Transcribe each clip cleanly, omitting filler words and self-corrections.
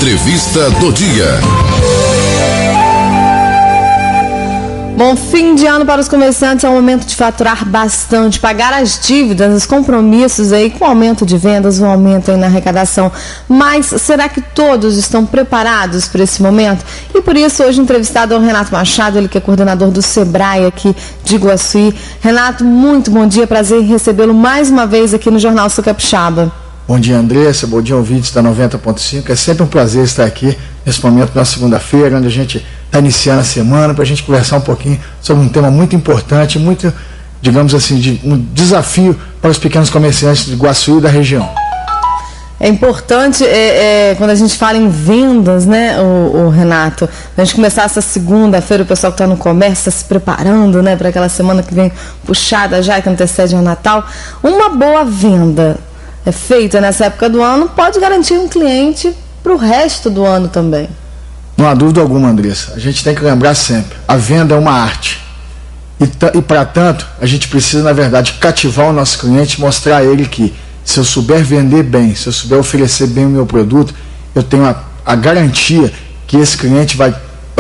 Entrevista do dia. Bom, fim de ano para os comerciantes é um momento de faturar bastante, pagar as dívidas, os compromissos aí com aumento de vendas, um aumento aí na arrecadação. Mas será que todos estão preparados para esse momento? E por isso hoje entrevistado é o Renato Machado, ele que é coordenador do Sebrae aqui de Iguaçuí. Renato, muito bom dia, prazer em recebê-lo mais uma vez aqui no Jornal Sul Capixaba. Bom dia, Andressa, bom dia, ouvintes da 90.5. É sempre um prazer estar aqui nesse momento, na segunda-feira, onde a gente está iniciando a semana, para a gente conversar um pouquinho sobre um tema muito importante, muito, digamos assim, um desafio para os pequenos comerciantes de Iguaçuí e da região. É importante, quando a gente fala em vendas, né, o Renato, a gente começar essa segunda-feira, o pessoal que está no comércio está se preparando, né, para aquela semana que vem puxada já, que antecede ao Natal. Uma boa venda feita nessa época do ano pode garantir um cliente para o resto do ano também. Não há dúvida alguma, Andressa. A gente tem que lembrar sempre, a venda é uma arte. E para tanto, a gente precisa, na verdade, cativar o nosso cliente, mostrar a ele que, se eu souber vender bem, se eu souber oferecer bem o meu produto, eu tenho a garantia que esse cliente vai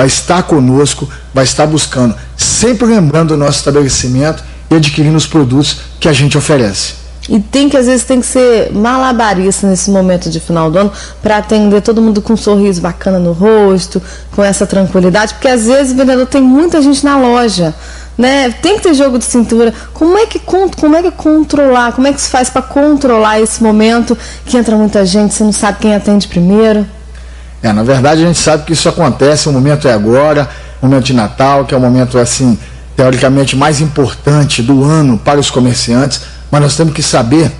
estar conosco, vai estar buscando, sempre lembrando o nosso estabelecimento e adquirindo os produtos que a gente oferece. E às vezes tem que ser malabarista nesse momento de final do ano para atender todo mundo com um sorriso bacana no rosto, com essa tranquilidade, porque às vezes o vendedor tem muita gente na loja, né? Tem que ter jogo de cintura. Como é que controlar? Como é que se faz para controlar esse momento que entra muita gente, você não sabe quem atende primeiro? Na verdade a gente sabe que isso acontece, o momento é agora, o momento de Natal, que é o momento assim, teoricamente mais importante do ano para os comerciantes. Mas nós temos que saber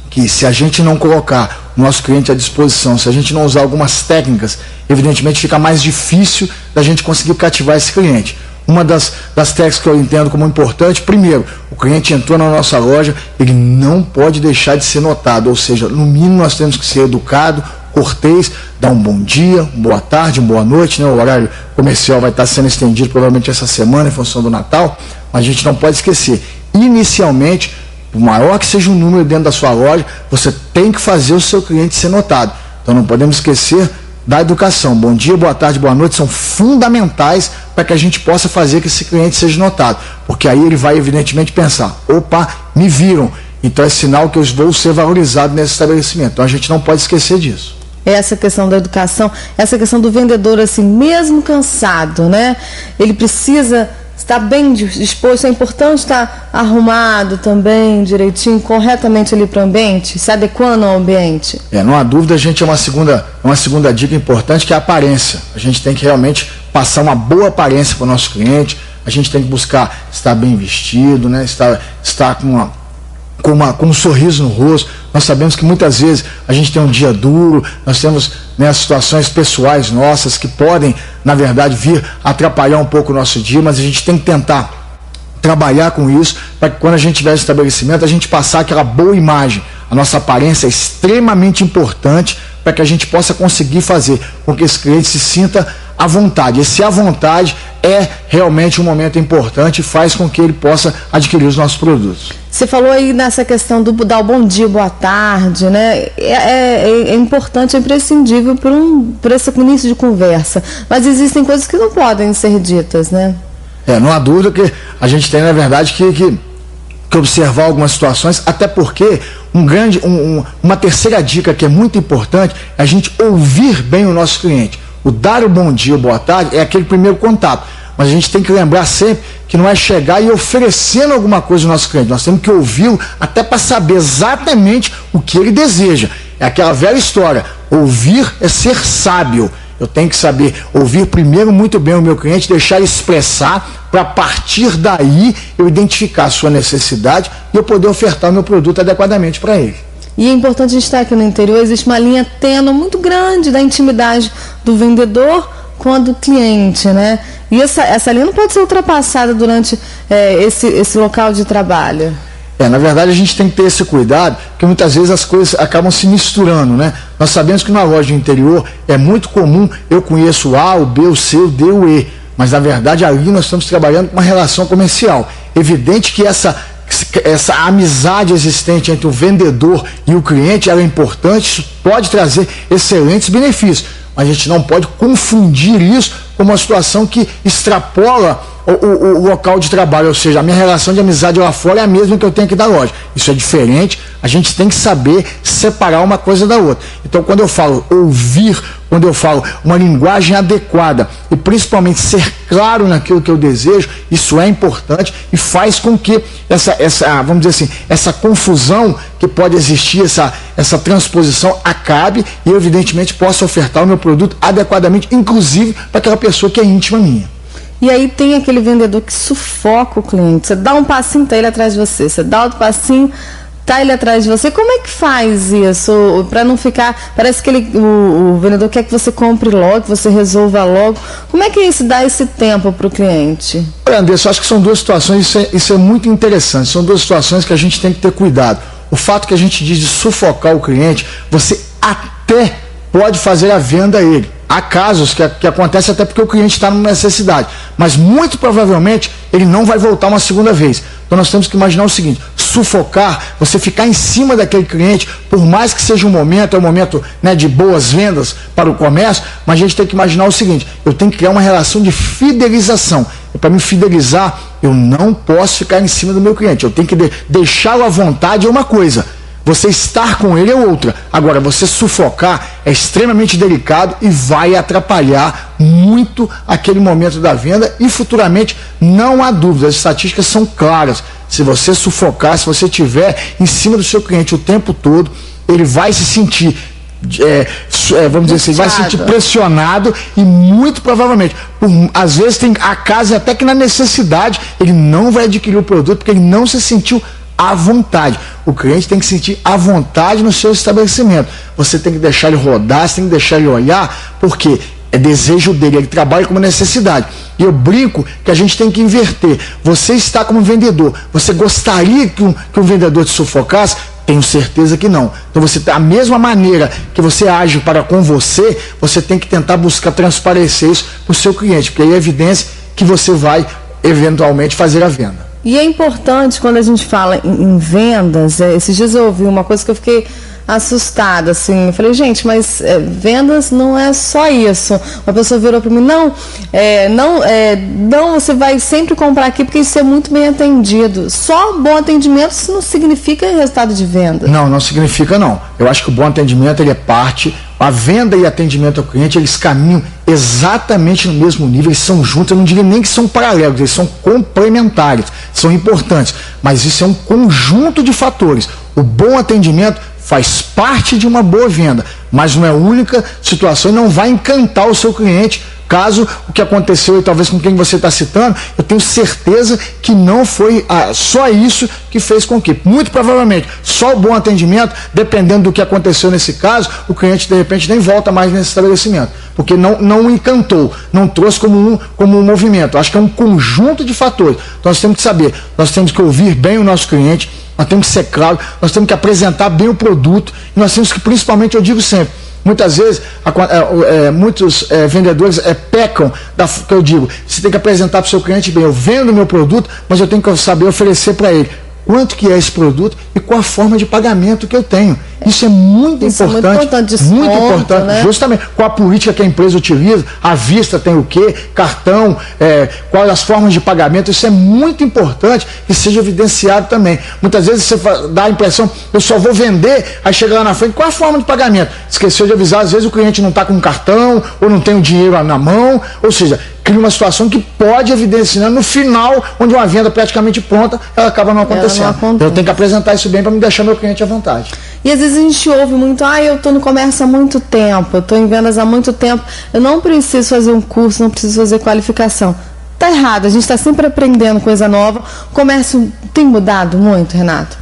que, se a gente não colocar o nosso cliente à disposição, se a gente não usar algumas técnicas, evidentemente fica mais difícil da gente conseguir cativar esse cliente. Uma das técnicas que eu entendo como importante, primeiro, o cliente entrou na nossa loja, ele não pode deixar de ser notado, ou seja, no mínimo nós temos que ser educado, cortês, dar um bom dia, uma boa tarde, uma boa noite, né? O horário comercial vai estar sendo estendido provavelmente essa semana em função do Natal, mas a gente não pode esquecer, inicialmente, por maior que seja o número dentro da sua loja, você tem que fazer o seu cliente ser notado. Então não podemos esquecer da educação. Bom dia, boa tarde, boa noite são fundamentais para que a gente possa fazer que esse cliente seja notado. Porque aí ele vai evidentemente pensar, opa, me viram, então é sinal que eu vou ser valorizado nesse estabelecimento. Então a gente não pode esquecer disso. Essa questão da educação, essa questão do vendedor, assim, mesmo cansado, né? Ele precisa estar bem disposto, é importante estar arrumado também, direitinho, corretamente ali para o ambiente, se adequando ao ambiente. Não há dúvida, a gente uma segunda dica importante, que é a aparência. A gente tem que realmente passar uma boa aparência para o nosso cliente, a gente tem que buscar estar bem vestido, né? estar com um sorriso no rosto. Nós sabemos que muitas vezes a gente tem um dia duro, nós temos, né, situações pessoais nossas que podem, na verdade, vir atrapalhar um pouco o nosso dia, mas a gente tem que tentar trabalhar com isso para que, quando a gente tiver esse estabelecimento, a gente passar aquela boa imagem. A nossa aparência é extremamente importante para que a gente possa conseguir fazer com que esse cliente se sinta à vontade. Esse à vontade é realmente um momento importante e faz com que ele possa adquirir os nossos produtos. Você falou aí nessa questão do dar o bom dia, boa tarde, né? É importante, é imprescindível por esse início de conversa. Mas existem coisas que não podem ser ditas, né? Não há dúvida que a gente tem, na verdade, que observar algumas situações, até porque uma terceira dica que é muito importante é a gente ouvir bem o nosso cliente. O dar o bom dia, boa tarde, é aquele primeiro contato. Mas a gente tem que lembrar sempre que não é chegar e oferecendo alguma coisa ao nosso cliente. Nós temos que ouvi-lo até para saber exatamente o que ele deseja. É aquela velha história, ouvir é ser sábio. Eu tenho que saber ouvir primeiro muito bem o meu cliente, deixar ele expressar, para a partir daí eu identificar a sua necessidade e eu poder ofertar o meu produto adequadamente para ele. E é importante a gente estar aqui no interior, existe uma linha tênue muito grande da intimidade do vendedor com a do cliente, né? E essa linha não pode ser ultrapassada durante esse local de trabalho. Na verdade a gente tem que ter esse cuidado, porque muitas vezes as coisas acabam se misturando, né? Nós sabemos que na loja de interior é muito comum, eu conheço o A, o B, o C, o D, o E, mas na verdade ali nós estamos trabalhando com uma relação comercial. Evidente que essa amizade existente entre o vendedor e o cliente ela é importante, isso pode trazer excelentes benefícios. mas a gente não pode confundir isso com uma situação que extrapola o local de trabalho, ou seja, a minha relação de amizade lá fora é a mesma que eu tenho aqui da loja. Isso é diferente, a gente tem que saber separar uma coisa da outra. Então, quando eu falo ouvir, quando eu falo uma linguagem adequada e principalmente ser claro naquilo que eu desejo, isso é importante e faz com que vamos dizer assim, essa confusão que pode existir, essa transposição acabe e eu, evidentemente, possa ofertar o meu produto adequadamente, inclusive para aquela pessoa que é íntima minha. E aí tem aquele vendedor que sufoca o cliente. Você dá um passinho, tá ele atrás de você. Você dá outro passinho, tá ele atrás de você. Como é que faz isso? Para não ficar... Parece que o vendedor quer que você compre logo, que você resolva logo. Como é que se dá esse tempo para o cliente? Olha, Andressa, eu acho que são duas situações, isso é muito interessante. São duas situações que a gente tem que ter cuidado. O fato que a gente diz de sufocar o cliente, você até pode fazer a venda a ele. Há casos que acontece até porque o cliente está numa necessidade, mas muito provavelmente ele não vai voltar uma segunda vez. Então nós temos que imaginar o seguinte: sufocar, você ficar em cima daquele cliente, por mais que seja um momento, né, de boas vendas para o comércio, mas a gente tem que imaginar o seguinte: eu tenho que criar uma relação de fidelização. E para me fidelizar, eu não posso ficar em cima do meu cliente, eu tenho que deixá-lo à vontade. É uma coisa, você estar com ele é outra. Agora, você sufocar é extremamente delicado e vai atrapalhar muito aquele momento da venda e futuramente, não há dúvida, as estatísticas são claras. Se você sufocar, se você estiver em cima do seu cliente o tempo todo, ele vai se sentir, vamos dizer assim, vai se sentir pressionado e muito provavelmente, às vezes tem casos até que na necessidade ele não vai adquirir o produto porque ele não se sentiu à vontade. O cliente tem que sentir à vontade no seu estabelecimento. Você tem que deixar ele rodar, você tem que deixar ele olhar, porque é desejo dele, ele trabalha como necessidade. E eu brinco que a gente tem que inverter. Você está como vendedor, você gostaria que um vendedor te sufocasse? Tenho certeza que não. Então você, da mesma maneira que você age para com você, você tem que tentar buscar transparecer isso para o seu cliente, porque aí é evidência que você vai eventualmente fazer a venda. E é importante quando a gente fala em vendas, esses dias eu ouvi uma coisa que eu fiquei assustada, assim, eu falei, gente, mas vendas não é só isso. Uma pessoa virou para mim, não, você vai sempre comprar aqui porque isso é muito bem atendido. Só bom atendimento isso não significa resultado de venda. Não significa não. Eu acho que o bom atendimento, ele é parte, a venda e atendimento ao cliente, eles caminham exatamente no mesmo nível, eles são juntos, eu não diria nem que são paralelos, eles são complementares, são importantes, mas isso é um conjunto de fatores. O bom atendimento faz parte de uma boa venda, mas não é a única situação e não vai encantar o seu cliente. Caso o que aconteceu e talvez com quem você está citando, eu tenho certeza que não foi só isso que fez com que, muito provavelmente, só o bom atendimento, dependendo do que aconteceu nesse caso, o cliente de repente nem volta mais nesse estabelecimento, porque não encantou, não trouxe como um movimento. Acho que é um conjunto de fatores. Então nós temos que saber, nós temos que ouvir bem o nosso cliente, nós temos que ser claro, nós temos que apresentar bem o produto e nós temos que, principalmente, eu digo sempre, muitas vezes, muitos vendedores pecam, que eu digo, você tem que apresentar para o seu cliente bem, eu vendo o meu produto, mas eu tenho que saber oferecer para ele quanto que é esse produto e qual a forma de pagamento que eu tenho. Isso é muito importante. Muito importante, né? Justamente qual a política que a empresa utiliza, à vista tem o quê, cartão, quais as formas de pagamento. Isso é muito importante que seja evidenciado também. Muitas vezes você dá a impressão, eu só vou vender, aí chega lá na frente, qual a forma de pagamento? Esqueceu de avisar, às vezes o cliente não está com cartão ou não tem o dinheiro na mão, ou seja, cria uma situação que pode evidenciar no final, onde uma venda praticamente pronta, ela acaba não acontecendo. Então eu tenho que apresentar isso bem para me deixar meu cliente à vontade. E às vezes a gente ouve muito, eu estou no comércio há muito tempo, eu estou em vendas há muito tempo, eu não preciso fazer um curso, não preciso fazer qualificação. Está errado, a gente está sempre aprendendo coisa nova. O comércio tem mudado muito, Renato?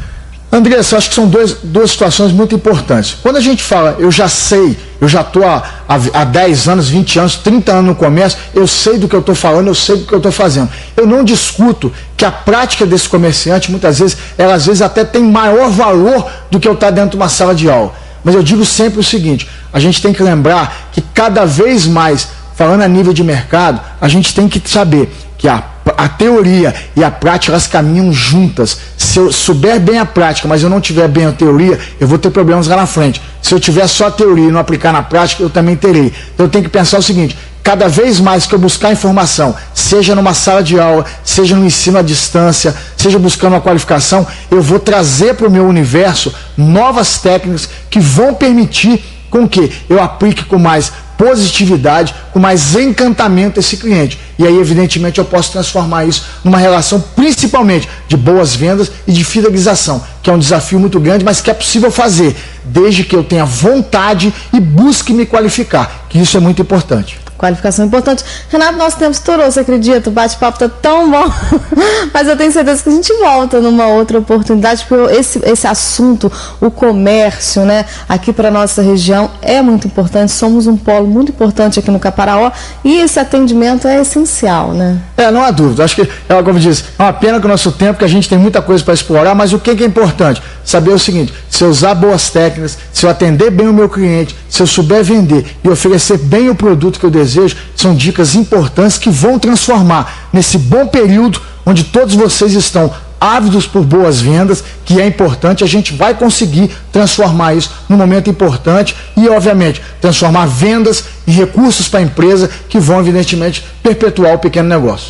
Andressa, eu acho que são duas situações muito importantes. Quando a gente fala, eu já sei, eu já estou há 10 anos, 20 anos, 30 anos no comércio, eu sei do que eu estou falando, eu sei do que eu estou fazendo. Eu não discuto que a prática desse comerciante, muitas vezes, ela às vezes até tem maior valor do que eu estar dentro de uma sala de aula. Mas eu digo sempre o seguinte, a gente tem que lembrar que cada vez mais, falando a nível de mercado, a gente tem que saber que a teoria e a prática, elas caminham juntas. se eu souber bem a prática, mas eu não tiver bem a teoria, eu vou ter problemas lá na frente. Se eu tiver só a teoria e não aplicar na prática, eu também terei. Então eu tenho que pensar o seguinte: cada vez mais que eu buscar informação, seja numa sala de aula, seja no ensino à distância, seja buscando uma qualificação, eu vou trazer para o meu universo novas técnicas que vão permitir com que eu aplique com mais positividade, com mais encantamento esse cliente. E aí, evidentemente, eu posso transformar isso numa relação principalmente de boas vendas e de fidelização, que é um desafio muito grande, mas que é possível fazer, desde que eu tenha vontade e busque me qualificar, que isso é muito importante. Qualificação importante. Renato, nosso tempo estourou, você acredita? O bate-papo está tão bom. Mas eu tenho certeza que a gente volta numa outra oportunidade, porque esse assunto, o comércio, né, aqui para a nossa região é muito importante. Somos um polo muito importante aqui no Caparaó e esse atendimento é essencial, né? Não há dúvida. Acho que, como eu disse, é uma pena que o nosso tempo, que a gente tem muita coisa para explorar, mas o que é importante? Saber o seguinte: se eu usar boas técnicas, se eu atender bem o meu cliente, se eu souber vender e oferecer bem o produto que eu desejo, são dicas importantes que vão transformar nesse bom período onde todos vocês estão ávidos por boas vendas, que é importante, a gente vai conseguir transformar isso num momento importante e, obviamente, transformar vendas em recursos para a empresa que vão, evidentemente, perpetuar o pequeno negócio.